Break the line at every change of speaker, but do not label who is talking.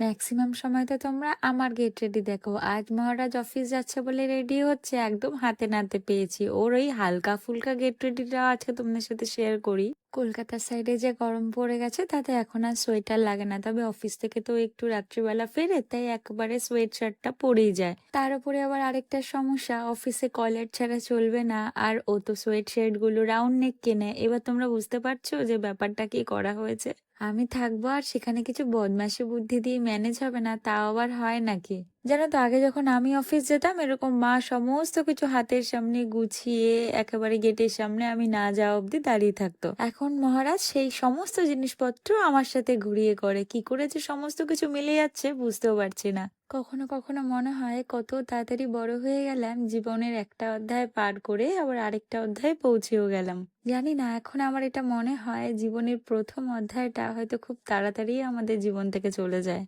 Maximum সময় তো তোমরা আমার গেট রেডি দেখো। আজ মহারাজ অফিস যাচ্ছে বলে রেডি হচ্ছে, একদম হাতে নাতে পেয়েছি। ওর ওই হালকা ফুলকা গেট রেডিটা আজকে তোমাদের সাথে শেয়ার করি। কলকাতার সাইডে যে গরম পড়ে গেছে তাতে এখন আর সোয়েটার লাগে না, তবে অফিস থেকে তো একটু রাত্রিবেলা ফেরে, তাই একেবারে সোয়েট শার্টটা পরেই যায়। তার উপরে আবার আরেকটা সমস্যা, অফিসে কলার ছাড়া চলবে না, আর ও তো সোয়েট শার্ট গুলো রাউন্ড নেক কেনে। এবার তোমরা বুঝতে পারছো যে ব্যাপারটা কি করা হয়েছে। আমি থাকবো আর সেখানে কিছু বদমাশি বুদ্ধি দিয়ে ম্যানেজ হবে না, তাও আবার হয় নাকি? জানো তো, আগে যখন আমি অফিস যেতাম এরকম মা সমস্ত কিছু হাতের সামনে গুছিয়ে একেবারে গেটের সামনে আমি না যাওয়া অব্দি দাঁড়িয়ে থাকতো। এখন মহারাজ সেই সমস্ত জিনিসপত্র আমার সাথে ঘুরিয়ে করে, কি করে যে সমস্ত কিছু মিলে যাচ্ছে বুঝতেও পারছি না। কখনো কখনো মনে হয় কত তাড়াতাড়ি বড় হয়ে গেলাম, জীবনের একটা অধ্যায় পার করে আবার আরেকটা অধ্যায়ে পৌঁছেও গেলাম। জানি না, এখন আমার এটা মনে হয় জীবনের প্রথম অধ্যায়টা হয়তো খুব তাড়াতাড়ি আমাদের জীবন থেকে চলে যায়।